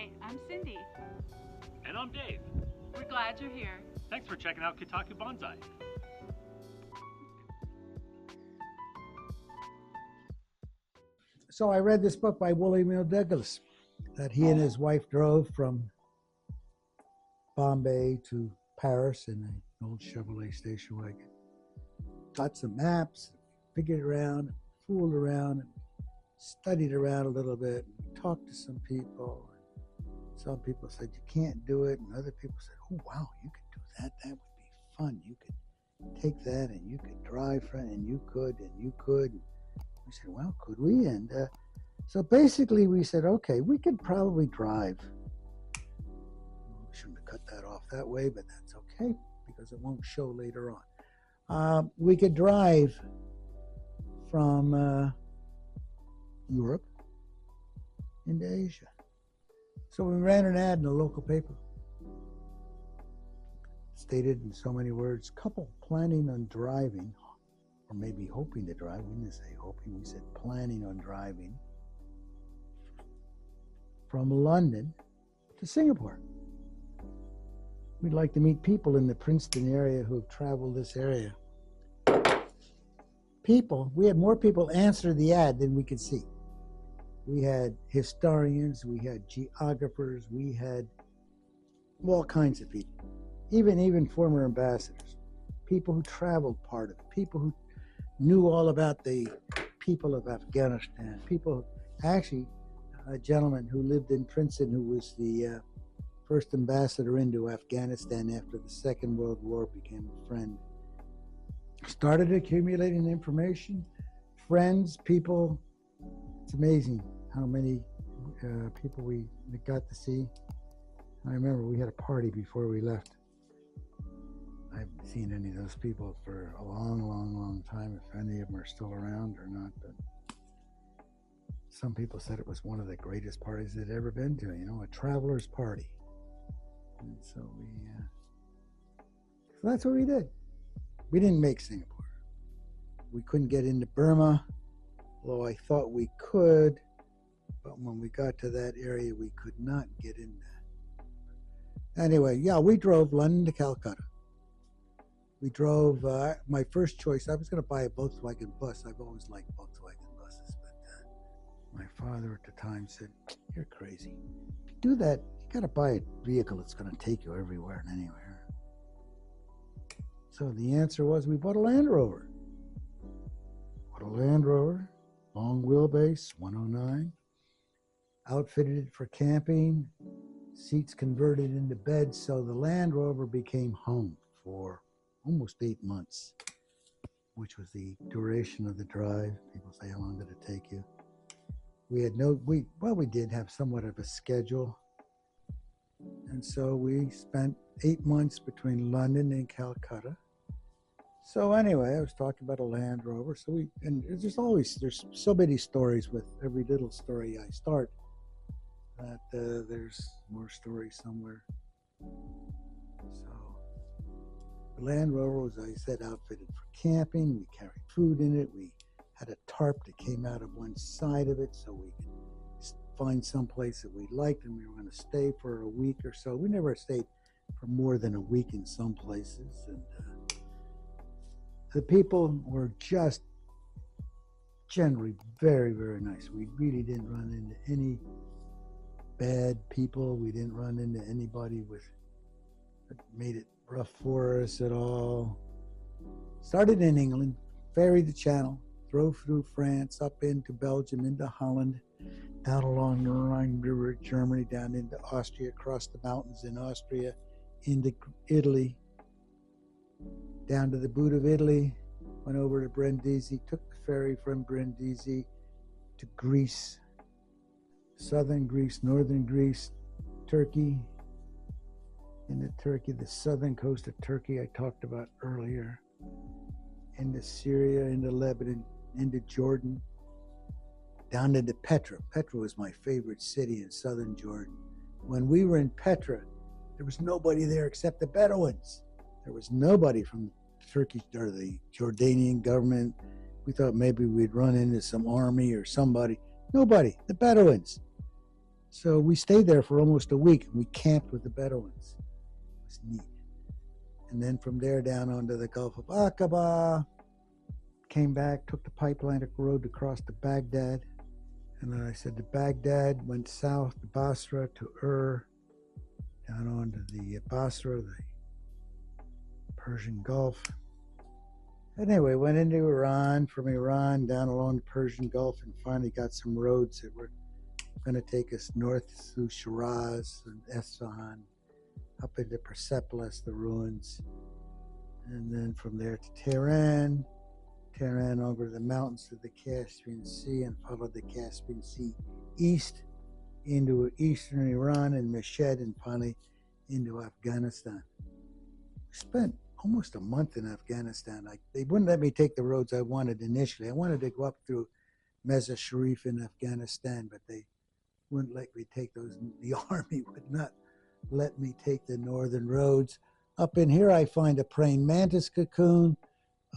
Hi, I'm Cindy. And I'm Dave. We're glad you're here. Thanks for checking out Kotaku Bonsai. So I read this book by William L. Douglas that he and his wife drove from Bombay to Paris in an old Chevrolet station wagon. Got some maps, figured around, fooled around, and studied around a little bit, and talked to some people. Some people said you can't do it, and other people said, oh wow, you could do that, that would be fun. You could take that and you could drive from it, and you could. We said, well, could we? And so basically we said, okay, we could probably drive. We shouldn't have cut that off that way, but that's okay because it won't show later on. We could drive from Europe into Asia. So we ran an ad in a local paper. Stated in so many words, couple planning on driving, or maybe hoping to drive. We didn't say hoping, we said planning on driving from London to Singapore. We'd like to meet people in the Princeton area who have traveled this area. People, we had more people answer the ad than we could see. We had historians, we had geographers, we had all kinds of people, even former ambassadors, people who traveled part of it, people who knew all about the people of Afghanistan, actually a gentleman who lived in Princeton who was the first ambassador into Afghanistan after the Second World War, became a friend. Started accumulating information, friends, people. It's amazing how many people we got to see. I remember we had a party before we left. I haven't seen any of those people for a long time, if any of them are still around or not. But some people said it was one of the greatest parties they'd ever been to, a traveler's party. And so so that's what we did. We didn't make Singapore. We couldn't get into Burma, although I thought we could, but when we got to that area, we could not get in there. Anyway, yeah, we drove London to Calcutta. We drove, my first choice, I was going to buy a Volkswagen bus. I've always liked Volkswagen buses, but my father at the time said, you're crazy. If you do that, you got to buy a vehicle that's going to take you everywhere and anywhere. So the answer was we bought a Land Rover. Long wheelbase, 109, outfitted it for camping, seats converted into beds, so the Land Rover became home for almost 8 months, which was the duration of the drive. People say, how long did it take you? We did have somewhat of a schedule. And so we spent 8 months between London and Calcutta. So anyway, I was talking about a Land Rover. And there's so many stories with every little story I start that there's more stories somewhere. So the Land Rover was, I said, outfitted for camping. We carried food in it. We had a tarp that came out of one side of it so we could find some place that we liked, and we were going to stay for a week or so. We never stayed for more than a week in some places. And the people were just generally very, very nice. We really didn't run into any bad people. We didn't run into anybody that made it rough for us at all. Started in England, ferried the Channel, drove through France, up into Belgium, into Holland, down along the Rhine River, Germany, down into Austria, across the mountains in Austria, into Italy, down to the boot of Italy, went over to Brindisi, took the ferry from Brindisi to Greece, southern Greece, northern Greece, Turkey, into Turkey, the southern coast of Turkey I talked about earlier, into Syria, into Lebanon, into Jordan, down into Petra. Petra was my favorite city in southern Jordan. When we were in Petra, there was nobody there except the Bedouins. There was nobody from the Turkish or the Jordanian government. We thought maybe we'd run into some army or somebody. Nobody, the Bedouins. So we stayed there for almost a week. We camped with the Bedouins. It was neat. And then from there down onto the Gulf of Aqaba, came back, took the pipeline road across to Baghdad. And then I said to Baghdad, went south to Basra, to down onto the Basra, the Persian Gulf. Anyway, went into Iran, from Iran down along the Persian Gulf, and finally got some roads that were going to take us north through Shiraz and Isfahan, up into Persepolis, the ruins, and then from there to Tehran over the mountains to the Caspian Sea, and followed the Caspian Sea east into eastern Iran and Meshed, and finally into Afghanistan. We spent almost a month in Afghanistan. They wouldn't let me take the roads I wanted initially. I wanted to go up through Mazar Sharif in Afghanistan, but they wouldn't let me take those. The army would not let me take the northern roads. Up in here, I find a praying mantis cocoon.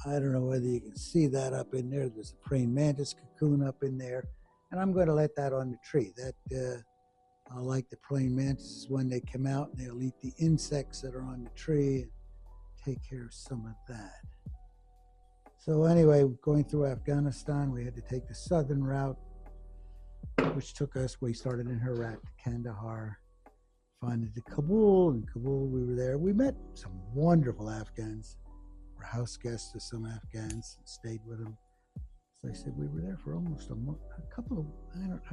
I don't know whether you can see that up in there. There's a praying mantis cocoon up in there, and I'm going to let that on the tree. I like the praying mantises when they come out, and they'll eat the insects that are on the tree and take care of some of that. So anyway, going through Afghanistan, we had to take the southern route, which took us, we started in Herat to Kandahar, finally to Kabul. In Kabul, we were there. We met some wonderful Afghans. We're house guests to some Afghans and stayed with them. So I said we were there for almost a month, I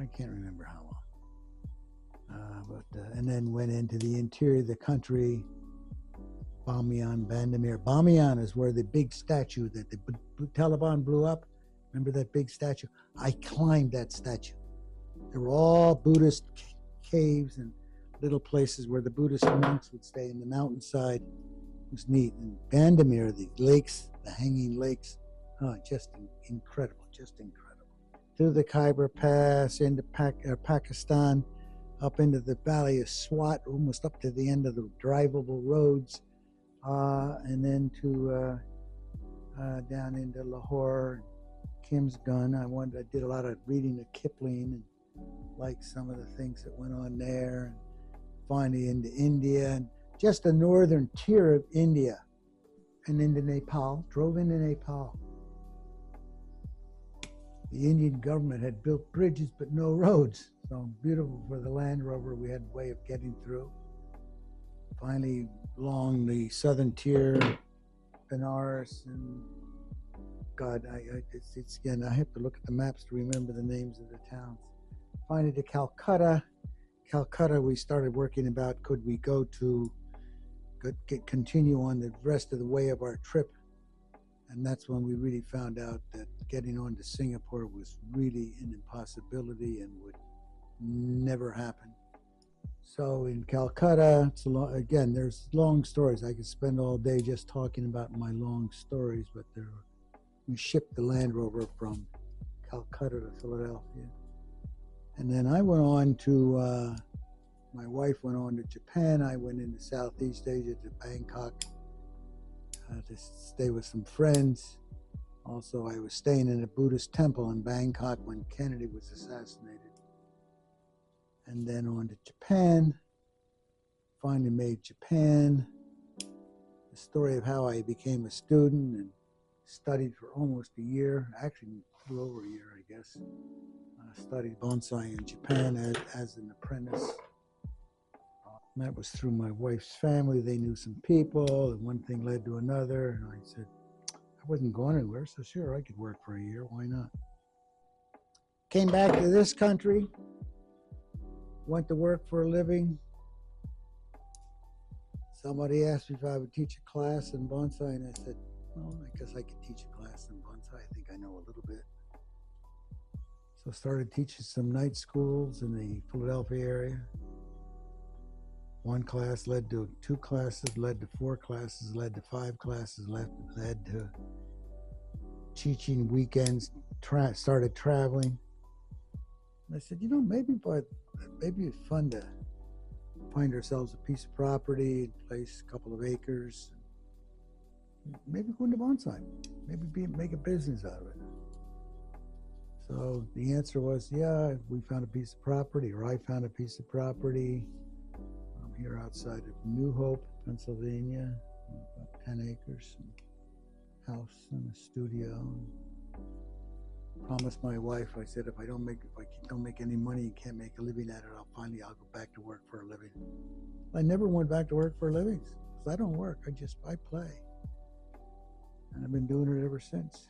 can't remember how long. And then went into the interior of the country, Bamiyan, Bandamir. Bamiyan is where the big statue that the Taliban blew up. Remember that big statue? I climbed that statue. There were all Buddhist caves and little places where the Buddhist monks would stay in the mountainside. It was neat. And Bandamir, the lakes, the hanging lakes, just incredible, just incredible. Through the Khyber Pass, into Pakistan, up into the valley of Swat, almost up to the end of the drivable roads, and then to down into Lahore, Kim's Gun. I did a lot of reading of Kipling and liked some of the things that went on there. And finally into India, and just the northern tier of India, and into Nepal. Drove into Nepal. The Indian government had built bridges but no roads. So beautiful for the Land Rover. We had a way of getting through. Finally, along the southern tier, Benares, and God, it's again, I have to look at the maps to remember the names of the towns. Finally to Calcutta. Calcutta, we started working about could we go to continue on the rest of the way of our trip. And that's when we really found out that getting on to Singapore was really an impossibility and would never happen. So in Calcutta, again, there's long stories. I could spend all day just talking about my long stories, but we shipped the Land Rover from Calcutta to Philadelphia. And then I went on to, my wife went on to Japan. I went into Southeast Asia to Bangkok to stay with some friends. Also, I was staying in a Buddhist temple in Bangkok when Kennedy was assassinated. And then on to Japan. Finally made Japan. The story of how I became a student and studied for almost a year, actually a little over a year, I guess. Studied bonsai in Japan as an apprentice. That was through my wife's family. They knew some people, and one thing led to another. And I said, I wasn't going anywhere, so sure, I could work for a year. Why not? Came back to this country, went to work for a living. Somebody asked me if I would teach a class in bonsai, and I said, well, I guess I could teach a class in bonsai. I think I know a little bit. So started teaching some night schools in the Philadelphia area. One class led to 2 classes, led to 4 classes, led to 5 classes, led to teaching weekends, started traveling. And I said, maybe it's fun to find ourselves a piece of property, place a couple of acres, maybe go into bonsai, maybe make a business out of it. So the answer was, yeah, we found a piece of property, or I found a piece of property. I'm here outside of New Hope, Pennsylvania, about 10 acres, and house and a studio. Promised my wife, I said, if I don't make any money and can't make a living at it, I'll go back to work for a living. I never went back to work for a living because I don't work. I play. And I've been doing it ever since.